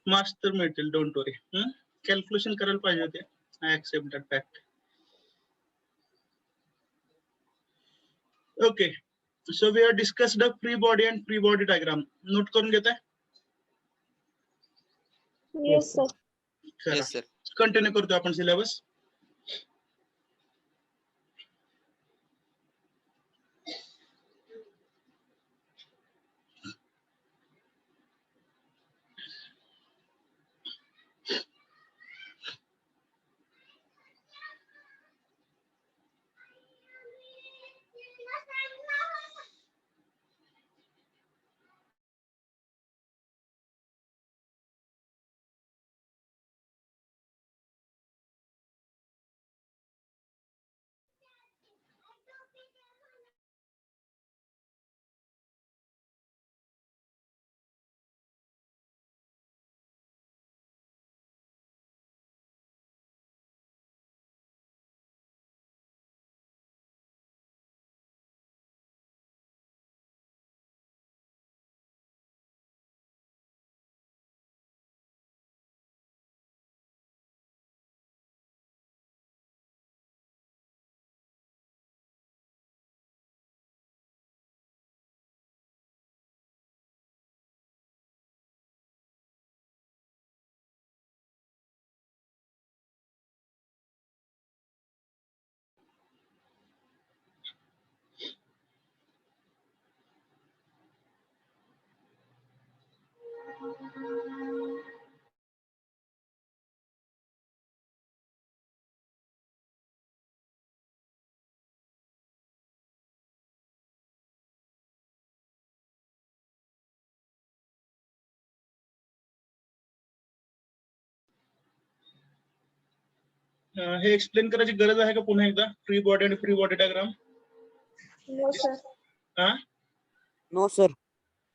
Marks तर मिळतील, don't worry. Calculation करायला पाहिजे होते. I accept that fact. Okay, so we have discussed the free body and free body diagram. Note करून घेताय? Yes sir. चला कंटिन्यू करतो आपण सिलेबस. हे एक्सप्लेन करायची गरज आहे का पुन्हा एकदा? फ्री बॉडी आणि free body diagram. No sir. No sir.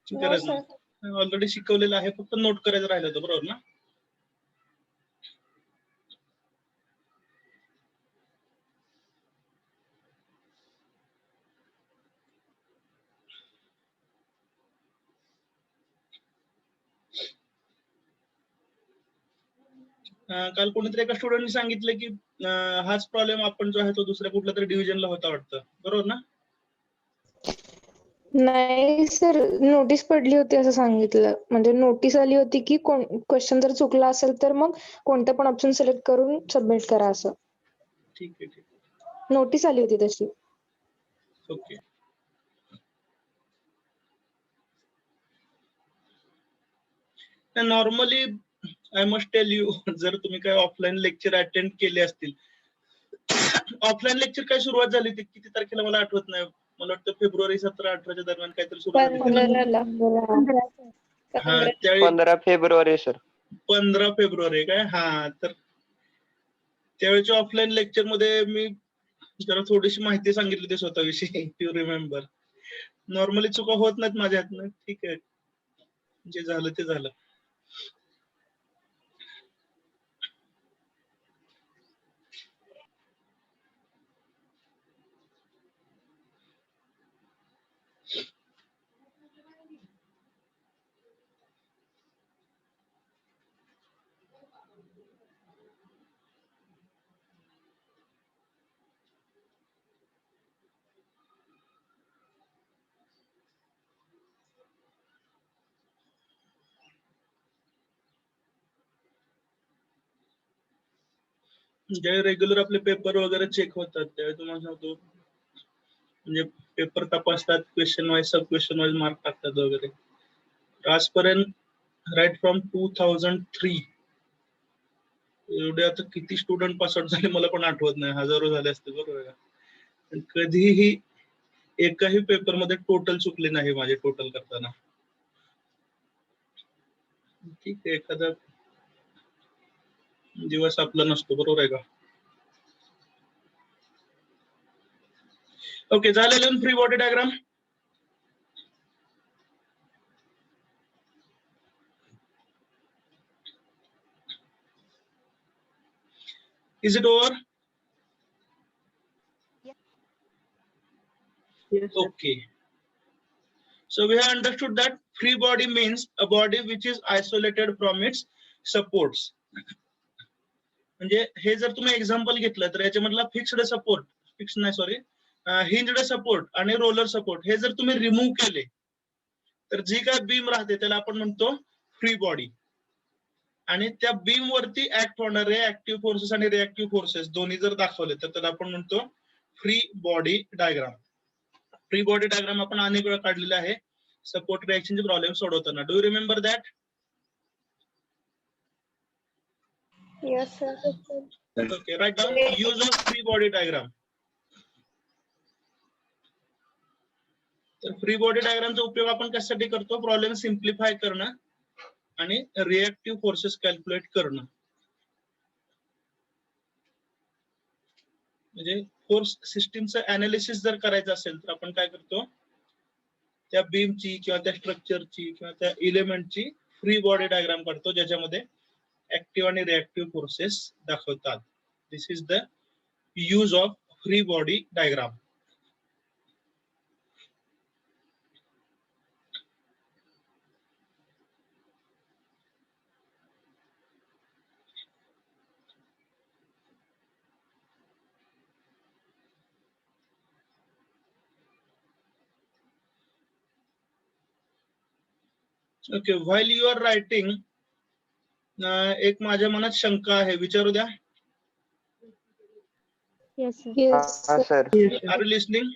गरज नाही, ऑलरेडी शिकवलेलं आहे, फक्त नोट करायचं राहिलं होतं, बरोबर ना? काल कोणीतरी एका स्टुडंटने सांगितलं की हाच प्रॉब्लेम आपण जो आहे तो दुसऱ्या कुठल्या तरी डिव्हिजनला होता वाटतं, बरोबर ना? नाही सर, नोटीस पडली होती असं सांगितलं. म्हणजे नोटीस आली होती की क्वेश्चन जर चुकला असेल तर मग कोणतं पण ऑप्शन सिलेक्ट करून सबमिट करा असं. ठीक आहे, ठीक आहे. नोटीस आली होती तशी. Okay. Normally I must tell you, जर तुम्ही काय ऑफलाईन लेक्चर अटेंड केले असतील, ऑफलाईन लेक्चर काय सुरुवात झाली होती किती तारखेला मला आठवत नाही, मला वाटतं फेब्रुवारी 17-18 दरम्यान काहीतरी सुरुवात झाली. 15 फेब्रुवारी सर. 15 फेब्रुवारी काय? हा, तर त्यावेळेच्या ऑफलाईन लेक्चर मध्ये मी जरा थोडीशी माहिती सांगितली होती स्वतःविषयी, यू रिमेंबर. नॉर्मली चुका होत नाहीत माझ्या हातनं, ठीक आहे, जे झालं ते झालं. ज्यावेळी रेग्युलर आपले पेपर वगैरे चेक होतात त्यावेळी तुम्हाला सांगतो, म्हणजे पेपर तपासतात, क्वेश्चन वाईज, सब क्वेश्चन वाईज मार्क टाकतात वगैरे. आजपर्यंत राईट फ्रॉम 2003 एवढे आता किती स्टुडंट पास आउट झाले मला पण आठवत नाही, हजारो झाले असते, बरोबर का? कधीही एकाही पेपर मध्ये टोटल चुकले नाही माझे, टोटल करताना. ठीक आहे, एखादा दिवस आपला नसतो, बरोबर आहे का? ओके, झालेलं free body diagram. Is it over? Yes, sir. Okay. So we have understood that free body means a body which is isolated from its supports. म्हणजे हे जर तुम्ही एक्झाम्पल घेतलं तर याच्यामधला फिक्स्ड सपोर्ट, हिंज्ड सपोर्ट आणि roller support हे जर तुम्ही रिमूव्ह केले तर जी काय बीम राहते त्याला आपण म्हणतो फ्री बॉडी. आणि त्या बीम वरती ऍक्ट होणारे ऍक्टिव्ह फोर्सेस आणि रिएक्टिव्ह फोर्सेस दोन्ही जर दाखवले तर त्याला आपण म्हणतो free body diagram. Free body diagram आपण अनेक वेळा काढलेला आहे सपोर्ट रिएक्शनचे प्रॉब्लेम सोडवताना. Do you remember that? Yes, sir. Okay, write down use of free body diagram. तर फ्री बॉडी डायग्रामचा उपयोग आपण कशासाठी करतो? प्रॉब्लेम सिम्प्लिफाय करणं आणि रिएक्टिव्ह फोर्सेस कॅल्क्युलेट करणं. म्हणजे फोर्स सिस्टीमचं अनालिसिस जर करायचं असेल तर आपण काय करतो? त्या बीमची किंवा त्या स्ट्रक्चरची किंवा त्या इलेमेंटची फ्री बॉडी डायग्राम काढतो ज्याच्यामध्ये ऍक्टिव्ह आणि रिएक्टिव्ह फोर्सेस दाखवतात. This is the use of free body diagram. Okay, while you are writing एक माझ्या मनात शंका आहे, विचारू द्या. Yes, sir. Yes, हा sir. Sir. Are you listening?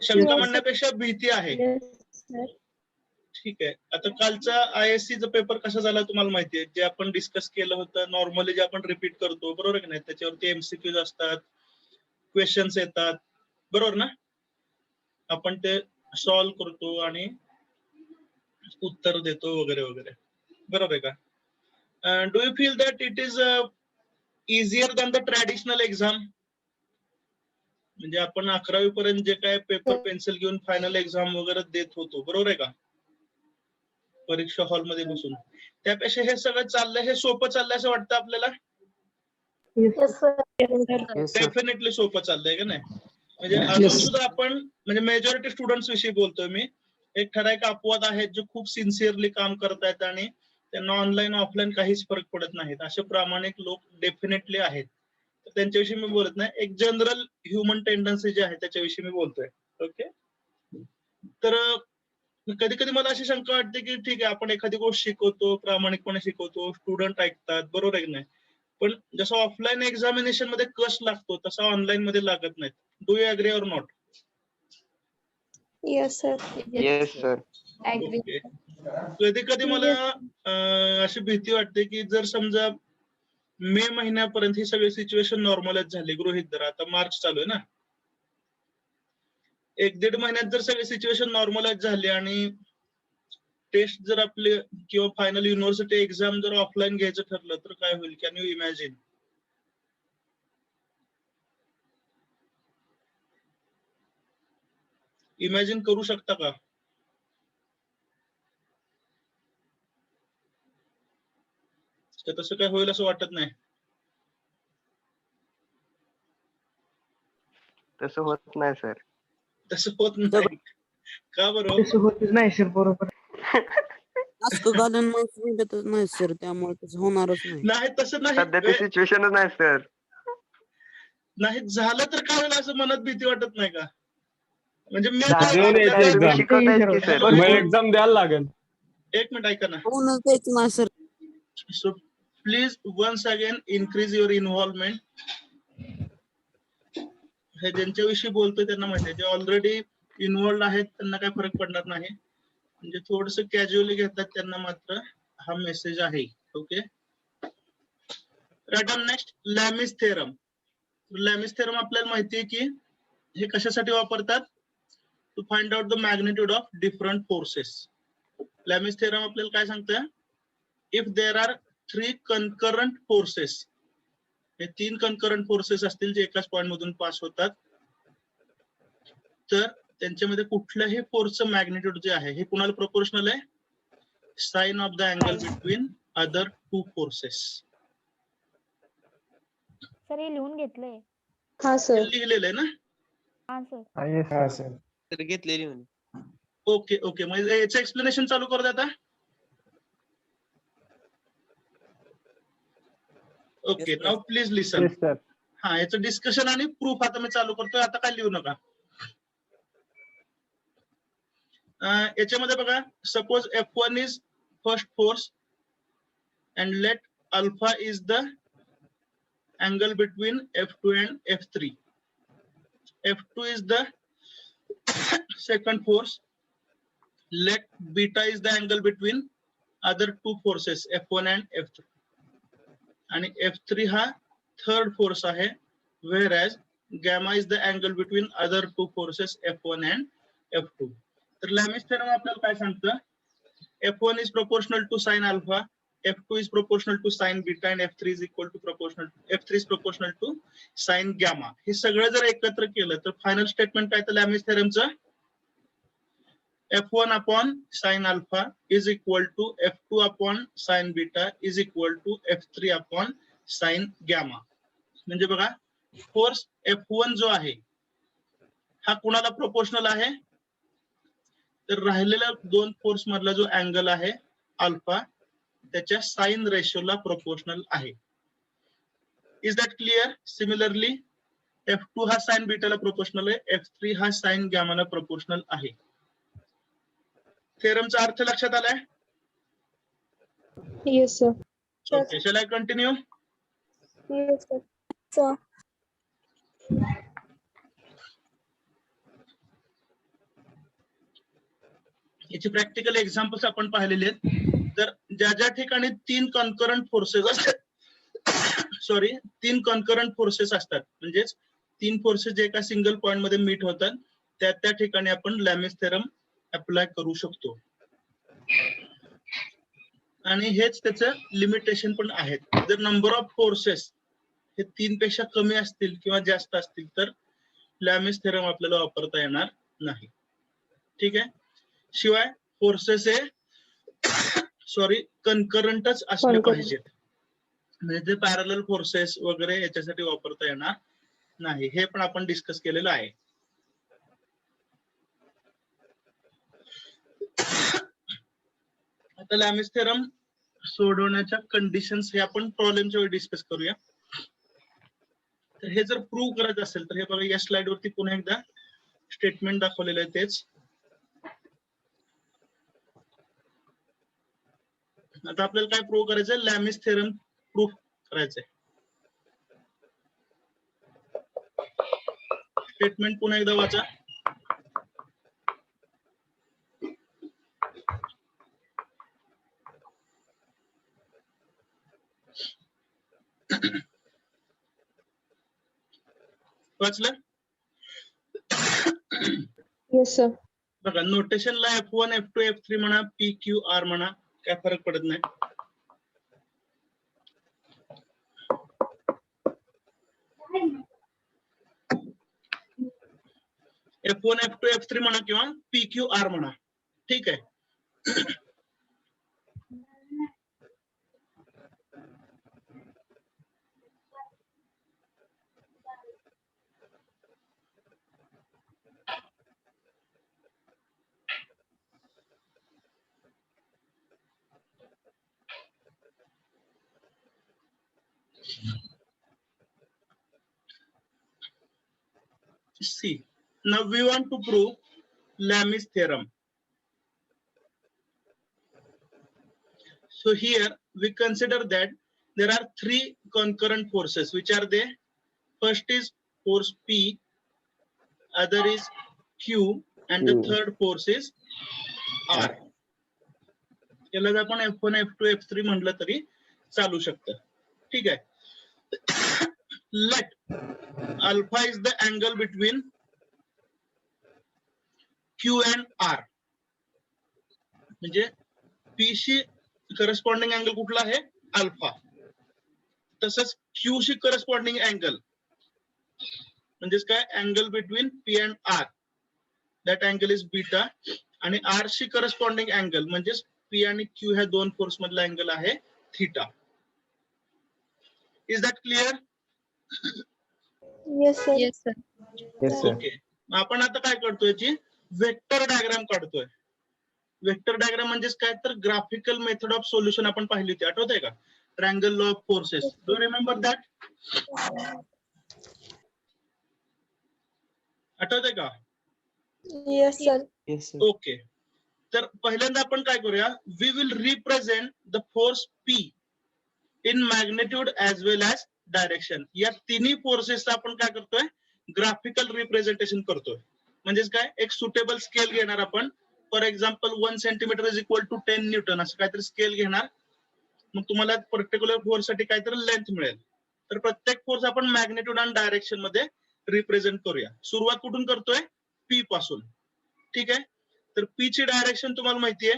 शंका म्हणण्यापेक्षा भीती आहे. Yes, sir. ठीक आहे. आता कालचा ISC चा पेपर कसा झाला तुम्हाला माहिती आहे? जे आपण डिस्कस केलं होतं नॉर्मली जे आपण रिपीट करतो, बरोबर की नाही? त्याच्यावरती एमसीक्यूज असतात, क्वेश्चन्स येतात, बरोबर ना? आपण ते सॉल्व्ह करतो आणि उत्तर देतो वगैरे वगैरे, बरोबर आहे का? Do you feel that it is easier than the traditional exam? म्हणजे आपण 11वी पर्यंत जे काय पेपर पेन्सिल घेऊन फायनल एक्झाम वगैरे देत होतो, बरोबर आहे का? परीक्षा हॉलमध्ये बसून, त्यापेक्षा हे सगळं चाललंय, हे सोपं चाललंय असं वाटतं आपल्याला? Yes, sir. डेफिनेटली सोपं चाललंय का नाही? म्हणजे अजून सुद्धा आपण म्हणजे मेजॉरिटी स्टुडंट्स विषयी बोलतोय मी. एक ठराविक अपवाद आहेत जे खूप सिन्सिअरली काम करतायत आणि त्यांना ऑनलाईन ऑफलाईन काहीच फरक पडत नाहीत, असे प्रामाणिक लोक डेफिनेटली आहेत. त्यांच्याविषयी मी बोलत नाही, एक जनरल ह्युमन टेंडन्सी जे आहे त्याच्याविषयी मी बोलतोय. ओके, तर कधी कधी मला अशी शंका वाटते की ठीक आहे आपण एखादी गोष्ट शिकवतो, प्रामाणिकपणे शिकवतो, स्टुडंट ऐकतात, बरोबर आहे की नाही? पण जसं ऑफलाईन एक्झामिनेशन मध्ये कस लागतो तसा ऑनलाईन मध्ये लागत नाही. Do you agree or not? Yes, sir. Yes sir. Agree. कधी कधी मला अशी भीती वाटते की जर समजा मे महिन्यापर्यंत ही सगळी सिच्युएशन नॉर्मलच झाली, गृहीत धरा आता मार्च चालू आहे ना, 1-1.5 महिन्यात जर सगळी सिच्युएशन नॉर्मलच झाली आणि टेस्ट जर आपले किंवा फायनल युनिव्हर्सिटी एक्झाम जर ऑफलाईन घ्यायचं ठरलं तर काय होईल? Can you imagine? इमॅजिन करू शकता का? तसं काय होईल असं वाटत नाही. तसं होत नाही सर. तसं होत नाही का बरं? तसं होतच नाही सर, बरोबर. नाही सर, त्यामुळे तसं होणारच नाही. नाही तसं सध्या ती नाही, सिच्युएशनच नाही सर. नाही झालं तर काय होईल असं मनात भीती वाटत नाही का? म्हणजे मी देऊन यायचं तुम्ही exam. शिकवतायत की सर. मग एक्झाम द्यायला लागेल. एक मिनिट ऐका ना. होऊनच द्यायचं नाही sir. So please once again increase your involvement. हे ज्यांच्याविषयी बोलतोय त्यांना माहिती आहे, जे ऑलरेडी इन्व्हॉल्ड आहेत त्यांना काय फरक पडणार नाही. म्हणजे थोडस कॅज्युअली घेतात त्यांना मात्र हा मेसेज आहे. Okay, right on. Next, Lami's theorem. Lami's theorem आपल्याला माहिती आहे की हे कशासाठी वापरतात? To find out the magnitude of different forces. Lami's theorem आपल्याला काय सांगतं? If there are 3 concurrent forces, हे 3 concurrent forces असतील जे एकाच पॉइंट मधून पास होतात, तर त्यांच्यामध्ये कुठल्याही फोर्सचं मॅग्निट्यूड जे आहे हे कुणाला प्रोपोर्शनल आहे? Sine of the angle between other 2 forces. Sir हे लिहून घेतलंय. हा सर. लिहिलेलं आहे ना? हा सर. तर घेतलेली म्हणे. ओके ओके, म्हणजे याचं एक्सप्लेनेशन चालू करू द्या आता. Okay, Yes, sir. नाव प्लीज लिसन. हा, याचं डिस्कशन आणि प्रूफ आता मी चालू करतोय. आता काय लिहू नका. याच्यामध्ये बघा, suppose F1 is first force and let alpha is the angle between F2 and F3. F2 is the second force. Let beta is the angle between other two forces F1 and F3. And F3 ha third force आहे, whereas gamma is the angle between other two forces F1 and F2. तर लॅमिस theorem आपल्याला काय सांगतं? F1 is proportional to sin alpha, F2 is proportional to sin beta, and F3 is proportional to sin gamma. हे सगळं जर एकत्र केलं तर फायनल स्टेटमेंट काय तर लॅमिस थेरमचं F1 upon sin alpha is equal to F2 upon sin beta is equal to F3 upon sin gamma. म्हणजे बघा, फोर्स F1 जो आहे हा कुणाला प्रोपोर्शनल आहे? तर राहिलेल्या दोन फोर्स मधला जो अँगल आहे अल्फा, त्याच्या साइन रेशोला प्रोपोर्शनल आहे. Is that clear? Similarly F2 हा साइन बीटाला प्रोपोर्शनल आहे, F3 हा साइन गॅमाला प्रोपोर्शनल आहे. थेरमचा अर्थ लक्षात आलाय? Yes sir. Okay, shall I continue? Yes sir. याची प्रॅक्टिकल एक्झाम्पल्स आपण पाहिलेले आहेत. तर ज्या ठिकाणी तीन कॉन्करंट फोर्सेस असतात, तीन कॉन्करंट फोर्सेस असतात, म्हणजेच तीन फोर्सेस जे एका सिंगल पॉइंट मध्ये मीट होतात, त्या ठिकाणी आपण लॅमिस थेरम अप्लाय करू शकतो. आणि हेच त्याचं लिमिटेशन पण आहेत. जर नंबर ऑफ फोर्सेस हे 3 पेक्षा कमी असतील किंवा जास्त असतील तर लॅमिस थेरम आपल्याला वापरता येणार नाही. ठीक आहे? शिवाय फोर्सेस हे कन्करंटच असले पाहिजेत, म्हणजे ते पॅरलल फोर्सेस वगैरे याच्यासाठी वापरता येणार नाही. हे पण आपण डिस्कस केलेलं आहे. आता लॅमिस थेरम सोडवण्याच्या कंडिशन्स हे आपण प्रॉब्लेमच्या वेळी डिस्कस करूया. तर हे जर प्रूव्ह करायचं असेल तर हे बघा, या स्लाइड वरती पुन्हा एकदा स्टेटमेंट दाखवलेलं आहे तेच. आता आपल्याला काय प्रूव्ह करायचंय? लॅमिस थेरम प्रूव्ह करायचंय. स्टेटमेंट पुन्हा एकदा वाचा. वाचलं? Yes sir. बघा, नोटेशनला F1, F2, F3 म्हणा, PQR म्हणा, काय फरक पडत नाही. F1, F2, F3 म्हणा किंवा PQR म्हणा. ठीक आहे? See, now we want to prove Lami's theorem. So here we consider that there are 3 concurrent forces. Which are they? First is force P, other is Q, and the third force is R. याला आपण F1, F2, F3 म्हटलं तरी चालू शकतं. ठीक आहे? Let alpha is the angle between Q and R. म्हणजे P शी corresponding angle कुठला आहे? अल्फा. तसंच Q शी करस्पॉन्डिंग अँगल म्हणजेच काय? Angle between P and R. That angle is beta. आणि R शी करस्पॉन्डिंग अँगल म्हणजेच P आणि Q ह्या दोन फोर्स मधला अँगल आहे theta. Is that clear? Yes sir. Yes sir. Okay, आपण आता काय करतोय? याची वेक्टर डायग्राम काढतोय. वेक्टर डायग्राम म्हणजेच काय? तर ग्राफिकल मेथड ऑफ सोल्युशन आपण पाहिली होती, आठवतंय का? triangle law of forces. Do you remember that? आठवतंय का? Yes sir. Yes sir. Okay. तर पहिल्यांदा आपण काय करूया, we will represent the force P in magnitude as well as direction. या तिन्ही फोर्सेसचं आपण काय करतोय, ग्राफिकल रिप्रेझेंटेशन करतोय. म्हणजेच काय, एक सुटेबल स्केल घेणार आपण. For example 1 centimetre is equal to 10 newton असं काहीतरी स्केल घेणार. मग तुम्हाला पर्टिक्युलर फोर्स साठी काहीतरी लेंथ मिळेल. तर प्रत्येक फोर्स आपण मॅग्नेट्यूड आणि डायरेक्शन मध्ये रिप्रेझेंट करूया. सुरुवात कुठून करतोय, P पासून. ठीक आहे. तर P ची डायरेक्शन तुम्हाला माहितीये,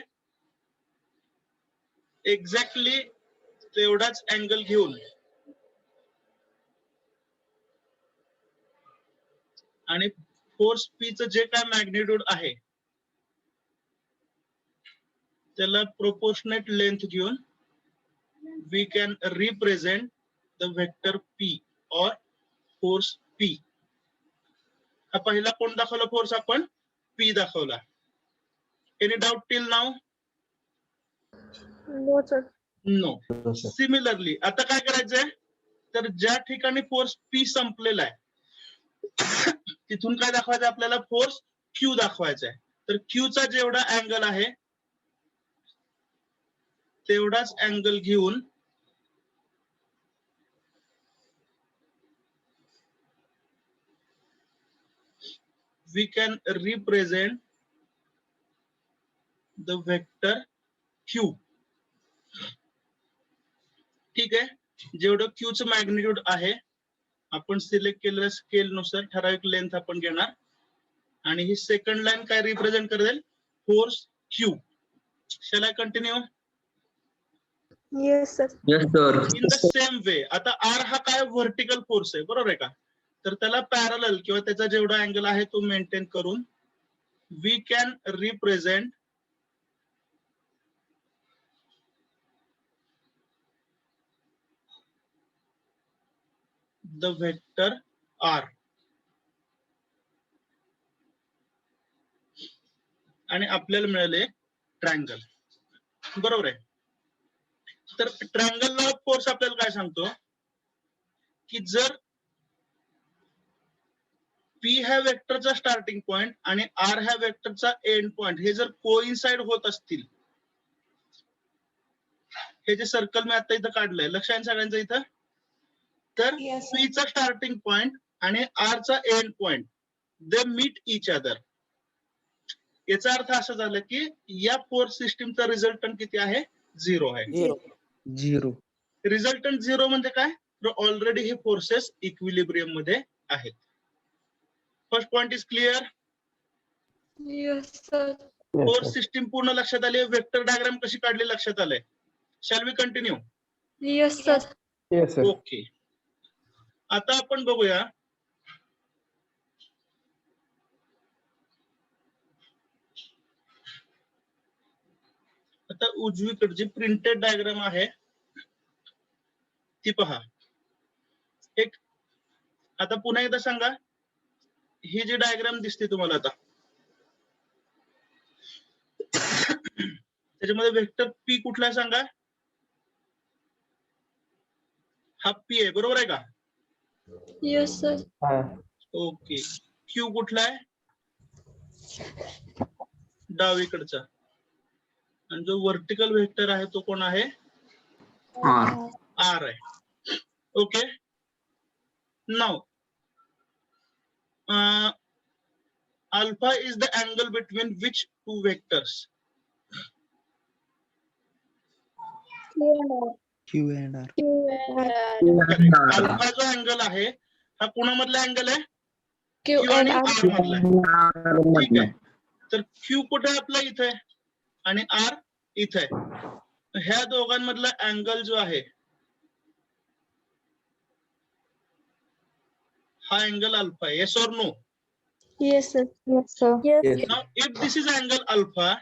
एक्झॅक्टली तेवढाच अँगल घेऊन आणि फोर्स P चं जे काय मॅग्निट्यूड आहे त्याला प्रोपोर्शनेट लेंथ घेऊन we can represent the vector P और फोर्स P. हा पहिला कोण दाखवला फोर्स, आपण P दाखवला. Any doubt till now? No sir. No. Similarly आता काय करायचंय, तर ज्या ठिकाणी फोर्स P संपलेला आहे तिथून काय दाखवायचं आपल्याला, फोर्स Q दाखवायचा आहे. तर Q चा जेवढा अँगल आहे तेवढाच अँगल घेऊन we can represent the vector Q. ठीक आहे. जेवढं Q चं मॅग्निट्यूड आहे आपण सिलेक्ट केलेल्या स्केल नुसार ठराविक लेंथ आपण घेणार आणि ही सेकंड लाईन काय रिप्रेझेंट करेल, force Q. Shall I continue? Yes sir. In the same way आता R हा काय व्हर्टिकल फोर्स आहे, बरोबर आहे का? तर त्याला पॅरलल किंवा त्याचा जेवढा अँगल आहे तो मेंटेन करून we can represent the vector R. आणि आपल्याला मिळाले ट्रायंगल. बरोबर आहे. तर ट्रायंगल लॉ ऑफ फोर्स आपल्याला काय सांगतो की जर P ह्या वेक्टरचा स्टार्टिंग पॉइंट आणि R ह्या वेक्टरचा एंड पॉइंट हे जर कोइन्साइड होत असतील, हे जे सर्कल मी आता इथं काढलंय, लक्ष आहे सगळ्यांचं इथं, तर P चा स्टार्टिंग पॉइंट आणि R चा end point they meet each other. याचा अर्थ असा झाला की या फोर्स सिस्टीमचा रिझल्टंट किती आहे, 0 आहे. झिरो. रिझल्टंट 0 म्हणजे काय, तर ऑलरेडी हे फोर्सेस इक्विलिब्रियम मध्ये आहेत. First point is clear? Yes sir. Force system पूर्ण लक्षात आली. वेक्टर डायग्राम कशी काढली लक्षात आलंय. Shall we continue? Yes sir. Okay. आता आपण बघूया आता उजवीकडे जी प्रिंटेड डायग्राम आहे ती पहा. एक आता पुन्हा एकदा सांगा, ही जी डायग्राम दिसते तुम्हाला आता त्याच्यामध्ये वेक्टर P कुठला आहे सांगा. हा P आहे, बरोबर आहे का? Yes sir. ओके. Q कुठला आहे, डावीकडचा. आणि जो व्हर्टिकल वेक्टर आहे तो कोण आहे, R आहे. Okay. Now alpha is the angle between which two vectors. Q and R. Alpha जो अँगल आहे हा कोणामधला अँगल आहे, Q Q आणि and R मधला आहे. ठीक आहे. तर Q कुठे आहे आपला, इथे आहे, आणि R इथे आहे. ह्या दोघांमधला अँगल जो आहे हा अँगल अल्फा आहे. Yes or no? Yes sir. Yes sir. Now if this is angle alpha,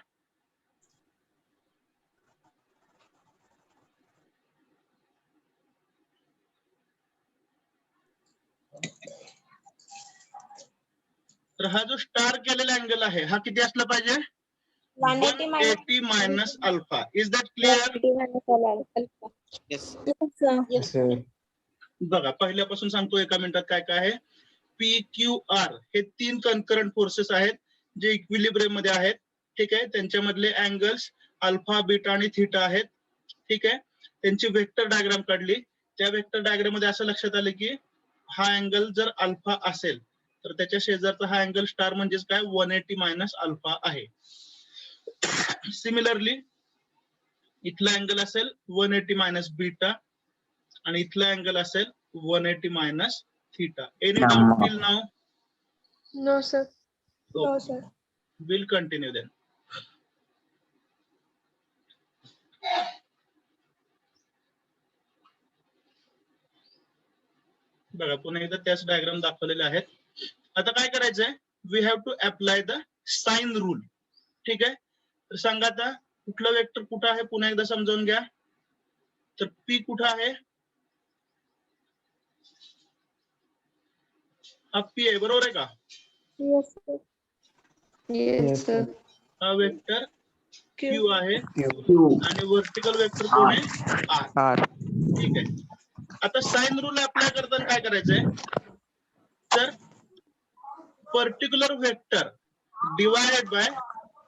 तर हा जो स्टार केलेला अँगल आहे हा किती असला पाहिजे, 180 minus alpha. Is that clear? Yes, sir. बघा पहिल्यापासून सांगतो एका मिनिटात काय काय आहे. पी क्यू आर हे 3 कन्करंट फोर्सेस आहेत जे इक्विलिब्रियम मध्ये आहेत. ठीक आहे. त्यांच्यामधले अँगल्स अल्फा बीटा आणि थीटा आहेत. ठीक आहे. त्यांची वेक्टर डायग्राम काढली. त्या वेक्टर डायग्राम मध्ये असं लक्षात आलं की हा अँगल जर अल्फा असेल तर त्याच्या शेजारचा हा अँगल स्टार म्हणजेच काय 180 मायनस अल्फा आहे. सिमिलरली इथला अँगल असेल 180 मायनस बीटा आणि इथला अँगल असेल 180 minus theta. Any doubt till now? No sir. We'll continue then. बघा पुन्हा एकदा त्याच डायग्राम दाखवलेले आहेत. आता काय करायचंय, we have to apply the sine rule. ठीक आहे. तर सांगा आता कुठला वेक्टर कुठं आहे पुन्हा एकदा समजावून घ्या. तर पी कुठं आहे? हा पी आहे बरोबर आहे का? Yes sir. हा वेक्टर क्यू आहे Q. आणि वर्टिकल वेक्टर कोण आहे? आर. R. ठीक आहे. आता साइन रूल अप्लाय करताना काय करायचंय, तर particular vector divided by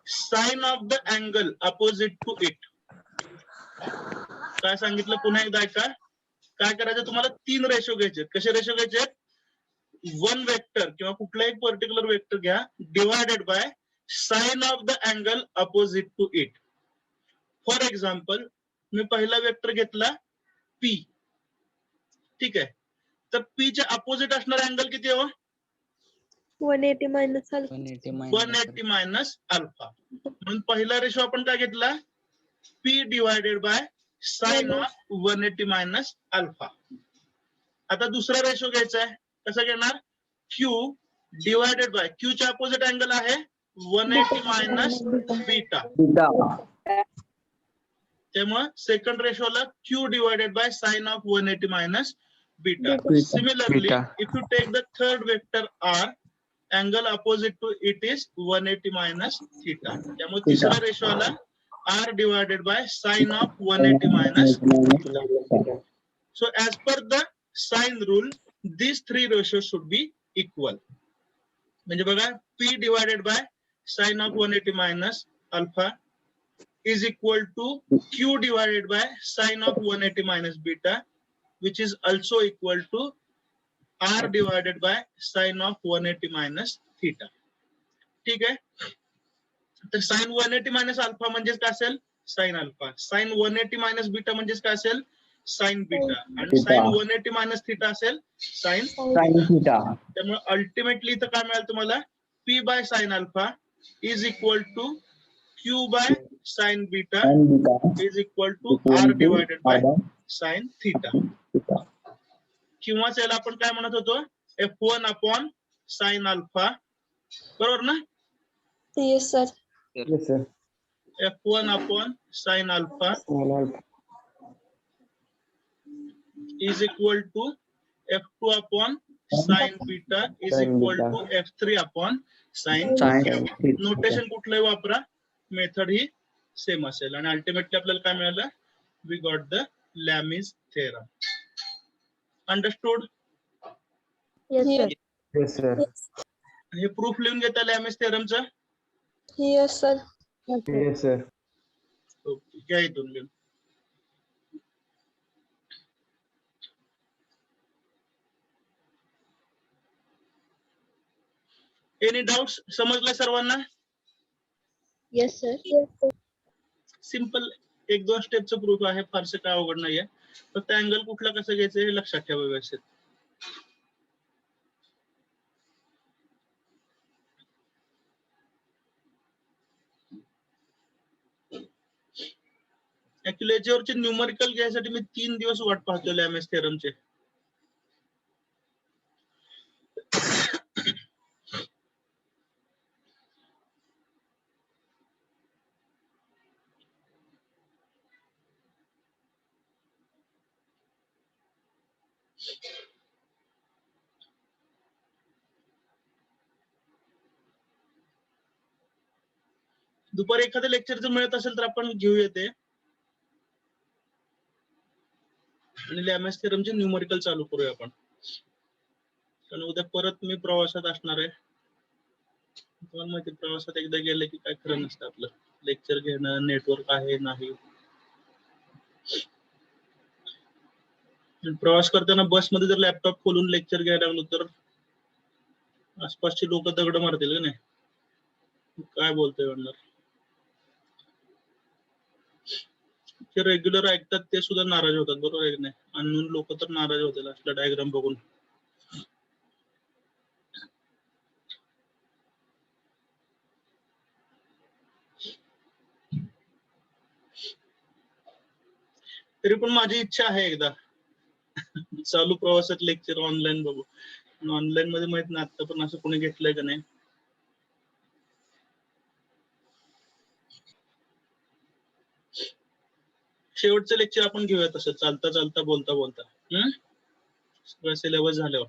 sine of the angle opposite to it. काय सांगितलं पुन्हा एकदा ऐका. काय करायचं तुम्हाला 3 रेशो घ्यायचे. कसे रेशो घ्यायचे? वन वेक्टर किंवा कुठलाही पर्टिक्युलर वेक्टर घ्या divided by sine of the angle opposite to it. For example मी पहिला वेक्टर घेतला पी. ठीक आहे. तर पी च्या अपोजिट असणारा अँगल किती आहे? 180 मायनस 180 मायनस अल्फा. म्हणून पहिला रेशो आपण काय घेतला? P divided by sine of 180 minus alpha. आता दुसरा रेशो घ्यायचा आहे. कसा घेणार? क्यू डिवायडेड बाय क्यू च्या अपोजिट अँगल आहे 180 मायनस बीटा. त्यामुळे सेकंड रेशोला q divided by sine of 180 minus beta. Similarly, if you take the third vector r, angle opposite to it is 180 minus theta. त्यामुळे तिसरा ratio आला r divided by sin of 180 minus theta. So as per the sine rule, these 3 ratios should be equal. म्हणजे बघा p divided by sin of 180 minus alpha is equal to q divided by sin of 180 minus beta, which is also equal to r divided by sin of 180 minus theta. ठीक आहे. तर sin 180 minus alpha म्हणजेच काय असेल? sin alpha. sin 180 minus beta म्हणजेच काय असेल? sin beta. आणि sin 180 minus theta असेल sin theta. त्यामुळे अल्टिमेटली इथं काय मिळालं तुम्हाला? p by sin alpha is equal to q by sin beta is equal to r divided by sin theta. किंवा त्याला आपण काय म्हणत होतो? F1 upon sin alpha. बरोबर ना? Yes sir. F1 upon sin alpha is equal to F2 upon sin beta is equal to F3 upon sin theta. Notation कुठलंही वापरा, मेथड ही सेम असेल. आणि अल्टिमेटली आपल्याला काय मिळालं? We got the Lami's theorem. Understood? Yes sir. हे proof लिहून घेता लॅमीज थेरमचं? Yes sir. ओके, घ्या इथून लिहून. Any doubts? समजलं सर्वांना? Yes sir. सिंपल 1-2 स्टेपचं प्रूफ आहे, फारसं काय अवघड नाहीये. फक्त अँगल कुठला कसं घ्यायचं हे लक्षात ठेवा व्यवस्थित. ऍक्च्युली याच्यावरचे न्यूमरिकल घ्यायसाठी मी 3 दिवस वाट पाहतो लॅमेज थेरमचे. दुपारी एखाद्या लेक्चर जर मिळत असेल तर आपण घेऊया ते. आणि लॅमेस थेरमचे न्यूमरिकल चालू करूया आपण. कारण उद्या परत मी प्रवासात असणार आहे. तुम्हाला माहिती प्रवासात एकदा गेलं की काय खरं नसतं आपलं. लेक्चर घेणं, नेटवर्क आहे नाही. प्रवास करताना बसमध्ये जर लॅपटॉप खोलून लेक्चर घ्यायला लागलो तर आसपासची लोक दगड मारतील का नाही. काय बोलतोय म्हणणार. जे रेग्युलर ऐकतात ते सुद्धा नाराज होतात, बरोबर आहे की नाही. अननोन लोक तर नाराज होतील असला डायग्राम बघून. तरी पण माझी इच्छा आहे एकदा चालू प्रवासात लेक्चर ऑनलाईन बघू. ऑनलाईन मध्ये माहित नाही आता पण असं कोणी घेतलंय का नाही. शेवटचं लेक्चर आपण घेऊया तसं चालता चालता बोलता बोलता. सगळं सिलेबस झाल्यावर.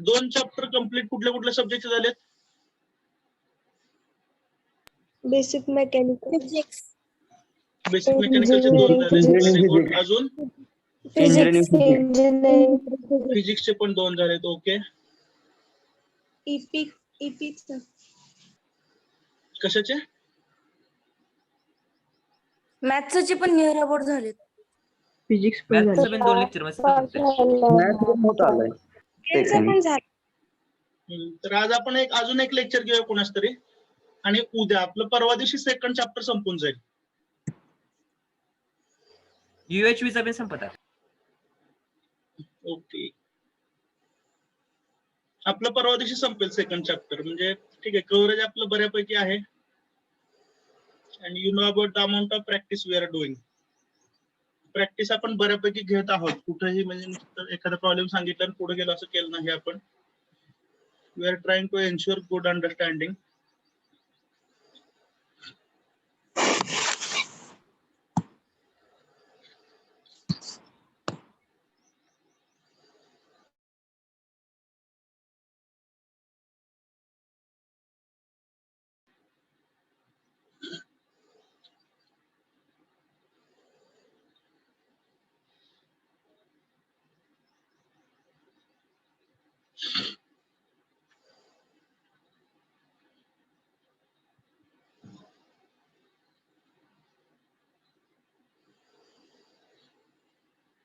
दोन चॅप्टर कम्प्लीट कुठल्या कुठल्या सब्जेक्ट झालेत. बेसिक मेकॅनिकल, बेसिक मेकॅनिकलचे 2 झाले. Very good. अजून फिजिक्स, इंजिनिअरिंग, फिजिक्सचे पण 2 झालेत. ओके. इपी कशाचे. मॅथ्सचे पण नियर अबाउट झालेत. फिजिक्स पण मॅथ्सचं झालं. पण 2 लेक्चर मॅथ पण होत आलंय. पण झालं. तर आज आपण अजून एक लेक्चर घेऊया कोणाच तरी. आणि उद्या आपलं परवा दिवशी सेकंड चॅप्टर संपून जाईल. UHV चा पण संपत आहे. ओके. आपलं परवा दिवशी संपेल सेकंड चॅप्टर. म्हणजे ठीक आहे, कव्हरेज आपलं बऱ्यापैकी आहे. And you know about the amount of practice we are doing. Practice आपण बऱ्यापैकी घेत आहोत. कुठेही म्हणजे एखादा प्रॉब्लेम सांगितला आणि पुढे गेलो असं केलं नाही आपण. We are trying to ensure good understanding.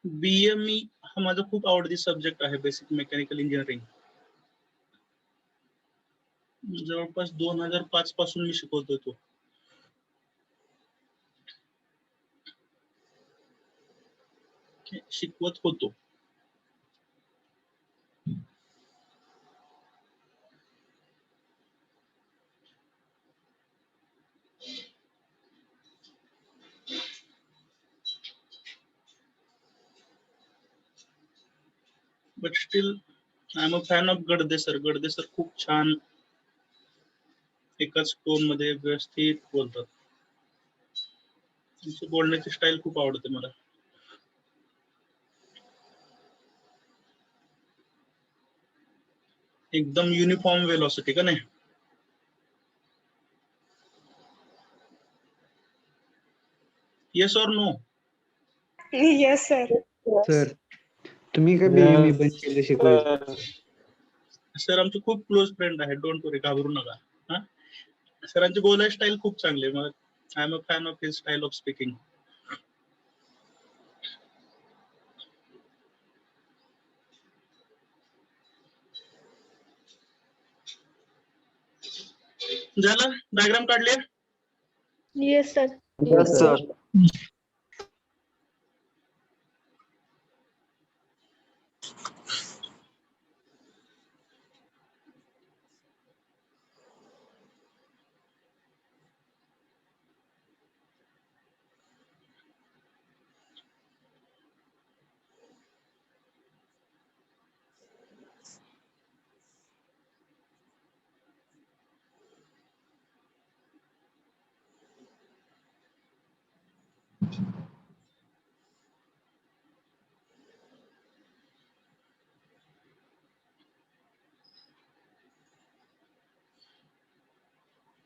BME हा माझा खूप आवडती सब्जेक्ट आहे. Basic mechanical engineering. जवळपास 2005 पासून मी शिकवतोय तो. शिकवत होतो. But still I am a fan of Gadade sir. Gadade sir खूप छान एकाच टोन मध्ये व्यवस्थित बोलतात. त्यांची बोलण्याची स्टाईल खूप आवडते मला. एकदम युनिफॉर्म वेलॉसिटी का नाही. Yes or no. Yes sir. Sir तुम्ही काय बीएमई बंद केलं शिकवायचं. सर आमचे खूप क्लोज फ्रेंड आहे. डोंट वरी, घाबरू नका. सरांची बोलायची स्टाईल खूप चांगली आहे. I am a fan of his style of speaking. झालं. डायग्राम काढले. Yes sir. Yes, sir.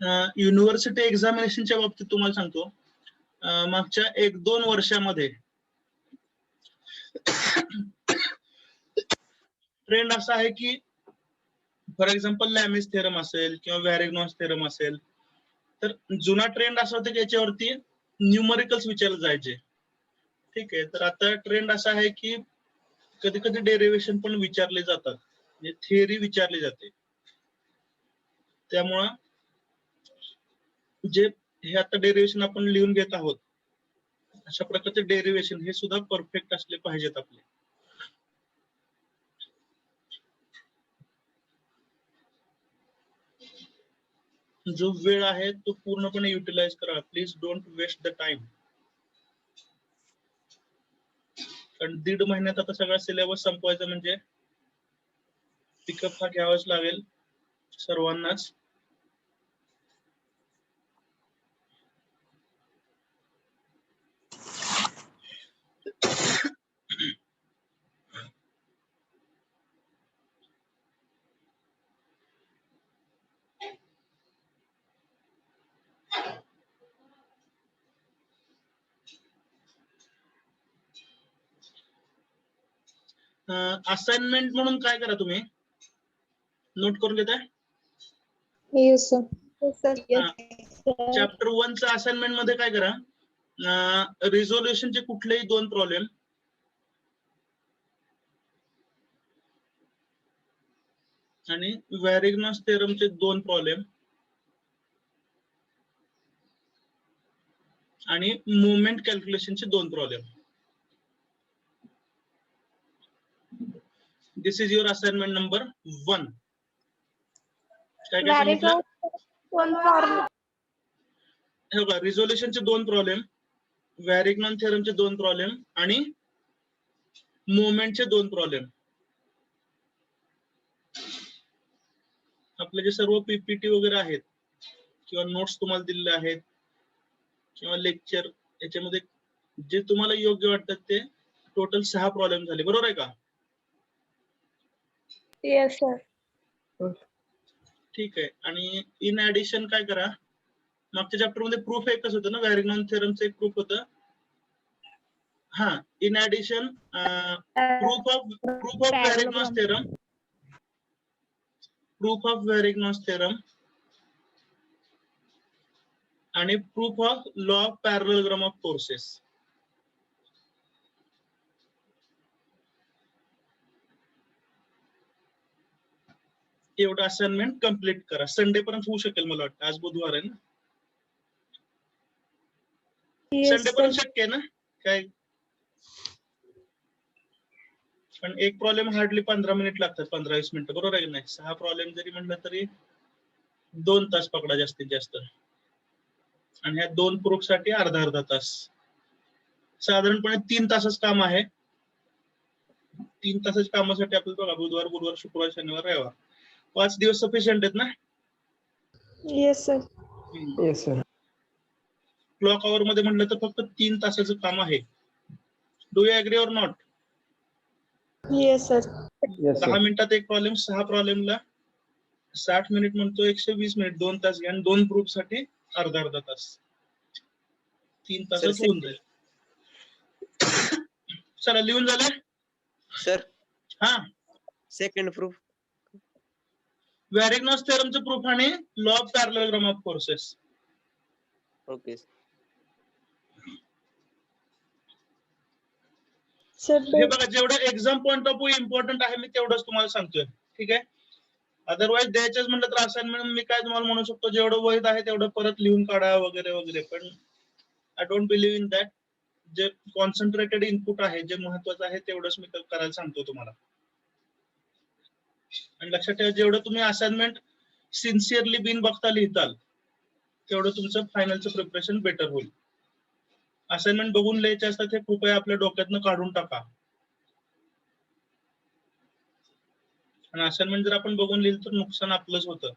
University एक्झामिनेशनच्या बाबतीत तुम्हाला सांगतो, मागच्या 1-2 वर्षामध्ये ट्रेंड असा आहे की फॉर एक्झाम्पल लॅमिस थेरम असेल किंवा व्हॅरेग्नॉस थेरम असेल, तर जुना ट्रेंड असा होता की याच्यावरती न्यूमरिकल्स विचारले जायचे. ठीक आहे, तर आता ट्रेंड असा आहे की कधी कधी डेरिव्हेशन पण विचारले जातात, म्हणजे थिअरी विचारली जाते. त्यामुळं जे हे आता डेरिव्हेशन आपण लिहून घेत आहोत, अशा प्रकारचे डेरिव्हेशन हे सुद्धा परफेक्ट असले पाहिजेत आपले. जो वेळ आहे तो पूर्णपणे युटिलाइज करा. Please don't waste the time. कारण 1.5 महिन्यात आता सगळा सिलेबस संपवायचा म्हणजे पिकअप हा घ्यावाच लागेल सर्वांनाच. असाइनमेंट म्हणून काय करा, तुम्ही नोट करून घेताय. Yes sir. चॅप्टर 1 च्या असाइनमेंट मध्ये काय करा, रिझोल्युशनचे कुठलेही 2 प्रॉब्लेम आणि व्हॅरेग्नॉस थेरमचे 2 प्रॉब्लेम आणि मोमेंट कॅल्क्युलेशनचे 2 problem. This is your assignment number 1. काय काय सांगितलं? हे बघा, रिझोल्युशनचे 2 प्रॉब्लेम, व्हॅरेग्नॉस थेरमचे 2 प्रॉब्लेम आणि मोमेंटचे 2 प्रॉब्लेम. आपले जे सर्व पीपीटी वगैरे आहेत किंवा नोट्स तुम्हाला दिलेले आहेत किंवा लेक्चर, याच्यामध्ये जे तुम्हाला योग्य वाटतात ते टोटल 6 प्रॉब्लेम झाले. बरोबर आहे का? Yes sir. ठीक आहे. आणि इन ऍडिशन काय करा, मागच्या चॅप्टर मध्ये प्रूफ एकच होतं ना, व्हॅरेग्नॉस थेरमचं एक प्रूफ होतं. हा, in addition proof of Varignon's theorem, proof of Varignon's theorem आणि proof of law of parallelogram of forces. एवढं असाइनमेंट कम्प्लीट करा. संडे पर्यंत होऊ शकेल मला वाटतं, आज बुधवार आहे ना. संडे पर्यंत शक्य आहे ना काय? पण एक प्रॉब्लेम हार्डली 15 मिनिट लागतात, 15-20 मिनिटं. बरोबर आहे की नाही? 6 प्रॉब्लेम जरी म्हटलं तरी 2 तास पकडा जास्तीत जास्त, आणि ह्या 2 प्रूफ साठी अर्धा तास. साधारणपणे 3 तासच काम आहे. 3 तासाच्या कामासाठी आपल्याला बघा, बुधवार, शुक्रवार, शनिवार, रविवार 5 दिवस सफिशियंट आहेत ना? Yes sir. Yes sir. Clock hour मध्ये म्हटलं तर फक्त 3 तासाचं काम आहे. Do you agree or not? Yes sir. 10 मिनिटात एक प्रॉब्लेम, 6 प्रॉब्लेमला 60 मिनिट म्हणतो, 120 मिनिट, 2 तास घ्या आणि 2 प्रूफ साठी अर्धा तास. 3 तासात होऊन जाईल. चला, लिहून झालं सर? हा, सेकंड प्रूफ. व्हॅरेग्नॉस थेरमचं प्रूफ आणि law of parallelogram of forces. Okay. हे बघा, जेवढं exam point of view important आहे मी तेवढंच तुम्हाला सांगतोय. ठीक आहे? अदरवाईज द्यायचंच म्हटलं तर असाइनमेंट मी काय तुम्हाला म्हणू शकतो, जेवढं वैध आहे तेवढं परत लिहून काढा वगैरे वगैरे. पण I don't believe in that. जे कॉन्सन्ट्रेटेड इनपुट आहे, जे महत्वाचं आहे तेवढंच मी करायला सांगतो तुम्हाला. आणि लक्षात ठेवा, जेवढं तुम्ही असाइनमेंट सिन्सिअरली बिन बघता लिहिताल तेवढं तुमचं फायनलचं प्रिपरेशन बेटर होईल. असाइनमेंट बघून लिहायचे असतात हे कृपया आपल्या डोक्यातनं काढून टाका. आणि असाइनमेंट जर आपण बघून लिहिलं तर नुकसान आपलंच होतं.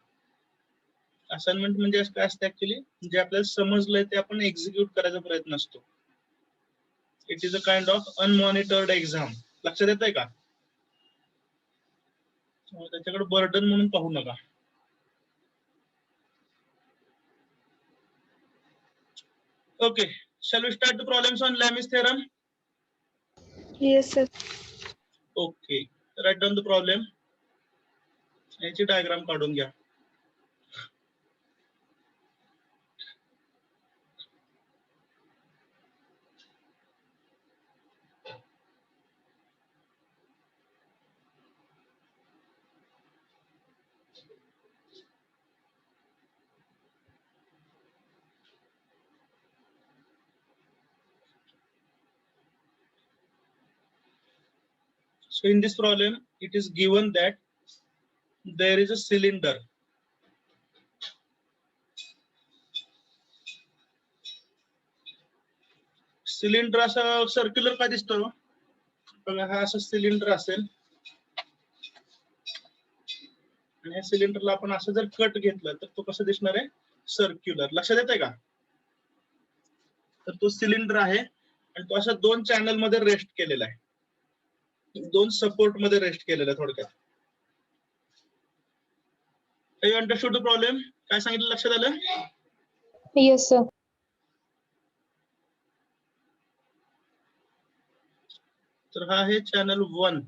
असाइनमेंट म्हणजे काय असतं ऍक्च्युली, जे आपल्याला समजलंय ते आपण एक्झिक्यूट करायचा प्रयत्न असतो. It is a kind of unmonitored exam. लक्षात येत आहे का? त्याच्याकडे बर्डन म्हणून पाहू नका. Okay, shall we start the problems on Lami's theorem? Yes, sir. Okay, write down the problem. याची डायग्राम काढून घ्या. So in this problem, it is given that there is a cylinder. Cylinder असा circular का दिसतो? बघा, हा असा cylinder असेल आणि या सिलेंडरला आपण असं जर कट घेतलं तर तो कसं दिसणार आहे? सर्क्युलर. लक्षात येतंय का? तर तो सिलेंडर आहे आणि तो असा 2 चॅनल मध्ये रेस्ट केलेला आहे. 2 सपोर्ट मध्ये रेस्ट केलेला आहे थोडक्यात. You understood the problem? काय सांगितलं लक्षात आलं? Yes sir. तर हा आहे चॅनल 1.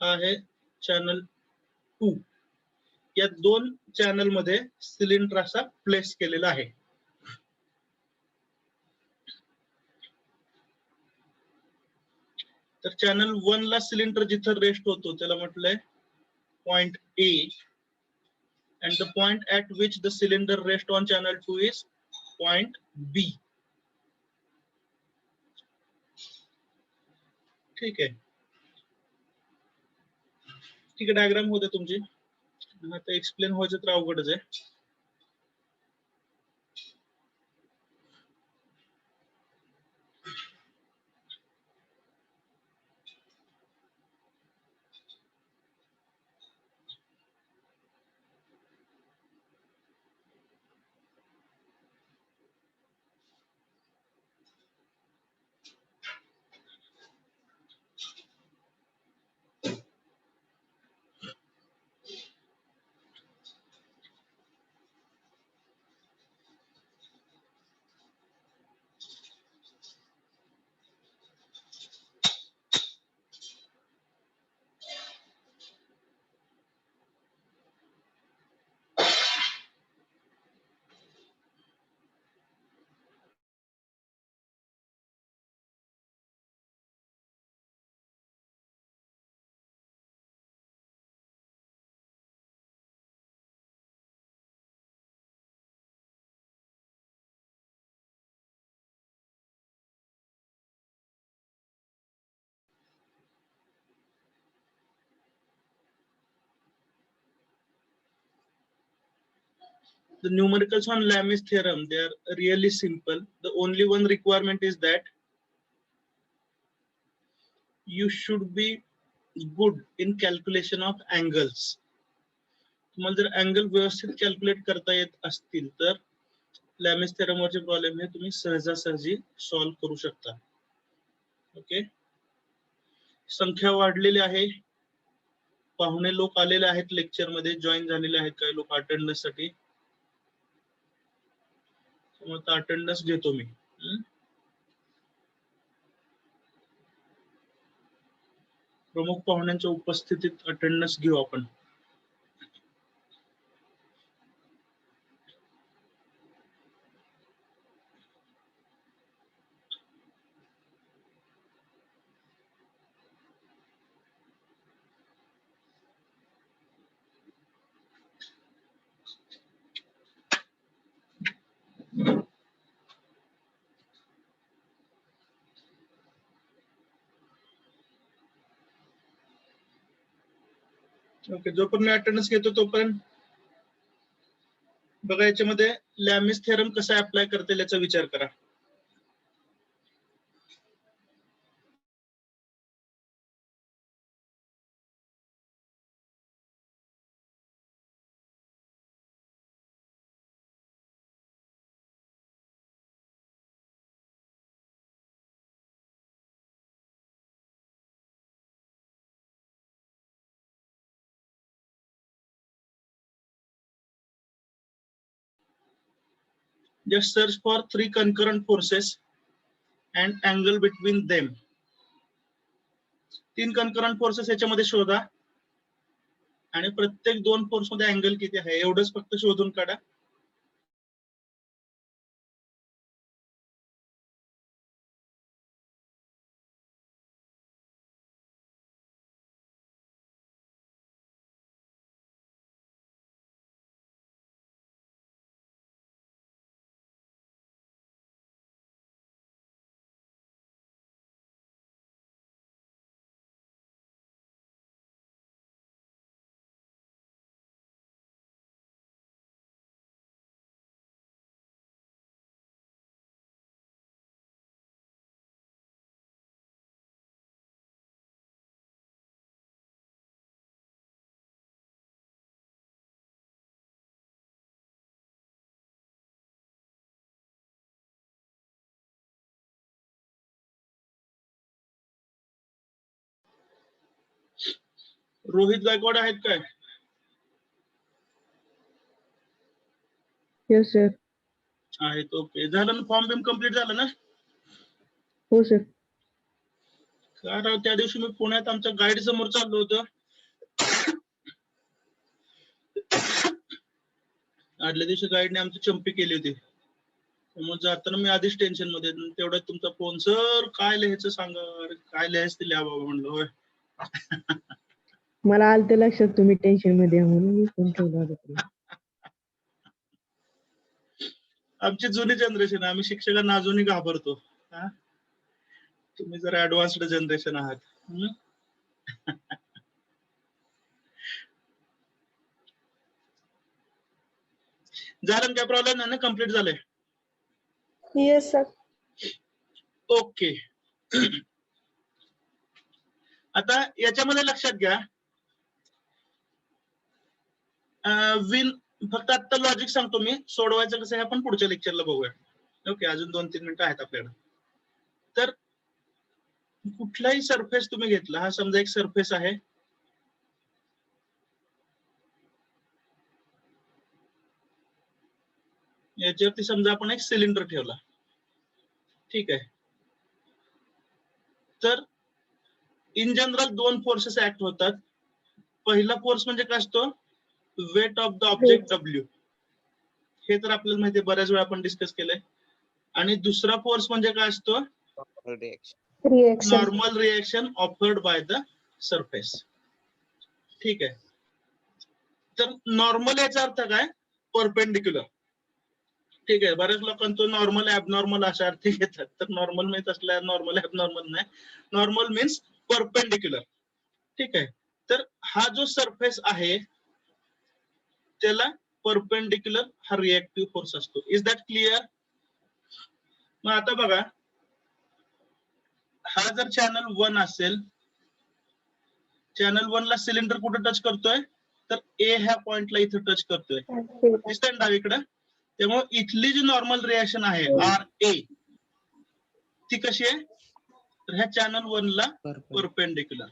हा आहे चॅनल 2. या 2 चॅनल मध्ये सिलेंडर असा प्लेस केलेला आहे. तर चॅनल 1 ला सिलेंडर जिथं रेस्ट होतो त्याला म्हटलंय point A, and the point at which the cylinder rests on channel 2 is point B. ठीक आहे. ठीक आहे, डायग्राम होते तुमची. आता एक्सप्लेन व्हायचं तर अवघडच आहे. The numericals on Lami's theorem, they are really simple. The only one requirement is that you should be good in calculation of angles. तुम्हाला जर अँगल व्यवस्थित कॅल्क्युलेट करता येत असतील तर लॅमिस थेरम वरचे प्रॉब्लेम हे तुम्ही सहजासहजी सॉल्व्ह करू शकता. ओके, संख्या वाढलेली आहे. पाहुणे लोक आलेले आहेत, लेक्चर मध्ये जॉईन झालेले आहेत, काही लोक अटेंडन्स साठी. आता अटेंडन्स घेतो मी. प्रमुख पाहुण्यांच्या उपस्थितीत अटेंडन्स घेऊ आपण. ओके, जोपर्यंत मी अटेंडन्स घेतो तोपर्यंत बघा, याच्यामध्ये लॅमिस थेरम कसा अप्लाय करता येईल याचा विचार करा. Just search for 3 concurrent forces and angle between them. 3 concurrent forces याच्यामध्ये शोधा आणि प्रत्येक 2 फोर्स मध्ये अँगल किती आहे एवढंच फक्त शोधून काढा. रोहित गायकवाड आहेत काय? Yes sir. आहेत. ओके. झालं ना? फॉर्म बिम कम्प्लीट झालं ना? हो सर. कारण त्या दिवशी मी पुण्यात आमच्या गाईड समोर चाललो होतो. आदल्या दिवशी गाईडने आमची चंपी केली होती. त्यामुळे जाताना मी आधीच टेन्शन मध्ये. तेवढ्यात तुमचा फोन, सर काय लिहायचं सांगा. अरे काय लिहायचं ते लिहा बाबा म्हणलं. होय. मला आलं ते लक्षात तुम्ही टेन्शन मध्ये आहे म्हणून मी फोन ठेवला होता. आमची जुनी जनरेशन, आम्ही शिक्षकांना अजूनही घाबरतो. तुम्ही जरा ऍडव्हान्स्ड जनरेशन आहात. झालं काय? प्रॉब्लेम नाही ना? कम्प्लीट झालंय? Yes sir. ओके. आता याच्यामध्ये लक्षात घ्या, विन फक्त आता लॉजिक सांगतो मी, सोडवायचं कसं आहे आपण पुढच्या लेक्चरला बघूया. ओके. अजून 2-3 मिनिटं आहेत आपल्याला. तर कुठलाही सरफेस तुम्ही घेतला, हा समजा एक सरफेस आहे. याच्यावरती समजा आपण एक सिलेंडर ठेवला. ठीक आहे. तर इन जनरल 2 फोर्सेस ऍक्ट होतात. पहिला फोर्स म्हणजे काय असतो? Weight of the object W. हे तर आपल्याला माहिती आहे, बऱ्याच वेळा आपण डिस्कस केलंय. आणि दुसरा फोर्स म्हणजे काय असतो? Reaction. Normal reaction offered by the surface. ठीक आहे. तर नॉर्मल याचा अर्थ काय? परपेंडिक्युलर. ठीक आहे. बऱ्याच लोकांचा नॉर्मल ऍबनॉर्मल अशा अर्थ घेतात. तर नॉर्मल मीन्स असल्या नॉर्मल ऍबनॉर्मल नाही. Normal means perpendicular. ठीक आहे. तर हा जो सरफेस आहे त्याला परपेंडिक्युलर हा रिएक्टिव्ह फोर्स असतो. Is that clear? मग आता बघा, हा जर चॅनल 1 असेल, चॅनल 1 ला सिलेंडर कुठे टच करतोय? तर ए ह्या पॉइंटला इथे टच करतोय. दिसतंय ना डावीकडे? त्यामुळे इथली जी नॉर्मल रिएक्शन आहे RA ती कशी आहे? तर ह्या चॅनल 1 ला परपेंडिक्युलर.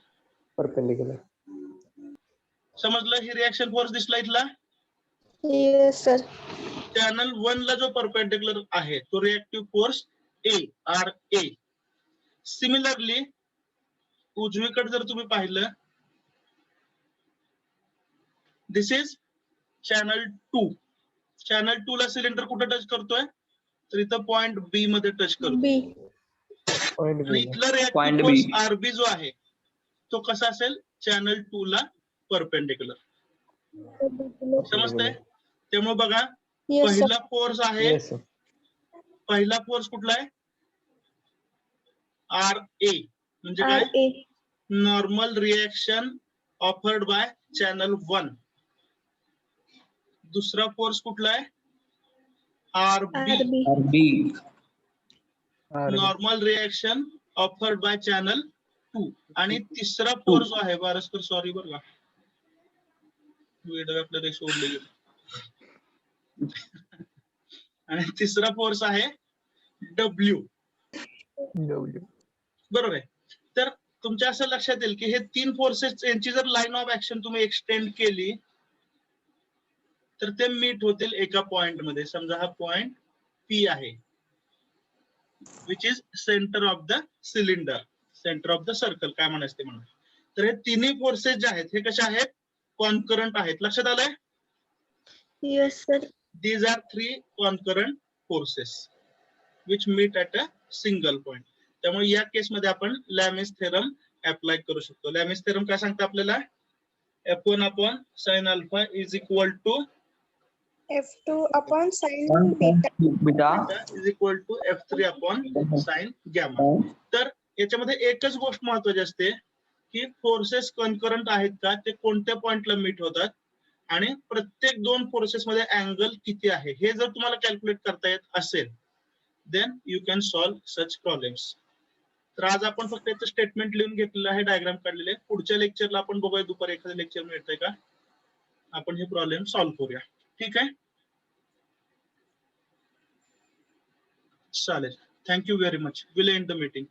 समजलं? ही रिएक्शन फोर्स दिसला इथला? Yes sir. चॅनल 1 ला जो परपेंडिक्युलर आहे तो रिएक्टिव्ह फोर्स RA. सिमिलरली उजवीकडे जर तुम्ही पाहिलं, दिस इज चॅनल 2. चॅनल 2 ला सिलेंडर कुठे टच करतोय? तर इथं पॉइंट बी मध्ये टच करतोय. बी. आणि इथला रिएक्टिव्ह फोर्स RB जो आहे तो कसा असेल? चॅनल 2 ला परपेंडिक्युलर. समजतंय? त्यामुळे बघा, येस सर. पहिला फोर्स आहे, पहिला फोर्स कुठला आहे? RA. म्हणजे काय? RA. Normal reaction offered by channel 1. दुसरा फोर्स कुठला आहे? RB. Normal reaction offered by channel 2. आणि तिसरा फोर्स आहे, बारस्कर सॉरी बरं का, वेळ आपल्याला सोडले गेले. आणि तिसरा फोर्स आहे W. बरोबर आहे. तर तुमच्या असं लक्षात येईल की हे 3 फोर्सेस यांची जर लाईन ऑफ ऍक्शन तुम्ही एक्सटेंड केली तर ते मीट होतील एका पॉइंट मध्ये. समजा हा पॉइंट पी आहे which is centre of the cylinder, centre of the circle काय म्हणायचं ते म्हणा. तर हे तिन्ही फोर्सेस जे आहेत हे कशा आहेत, कॉन्करंट आहेत. लक्षात आलंय? Yes, sir. These are three concurrent forces which meet at a single point. त्यामुळे या केसमध्ये आपण लॅमिस थेरम अप्लाय करू शकतो. लॅमिस थेरम काय सांगतं आपल्याला, F1 upon sin alpha is equal to F2 upon sin beta. is equal to F3 upon sin gamma. तर याच्यामध्ये एकच गोष्ट महत्वाची असते की फोर्सेस कॉन्करंट आहेत का, ते कोणत्या पॉइंटला मीट होतात आणि प्रत्येक दोन फोर्सेस मध्ये अँगल किती आहे हे जर तुम्हाला कॅल्क्युलेट करता येत असेल then you can solve such problems. तर आज आपण फक्त याचं स्टेटमेंट लिहून घेतलेलं आहे, डायग्राम काढलेले. पुढच्या लेक्चरला आपण बघूया, दुपारी एखादं लेक्चर मिळतंय का, आपण हे प्रॉब्लेम सॉल्व्ह करूया. ठीक आहे, चालेल. Thank you very much. Will end the meeting.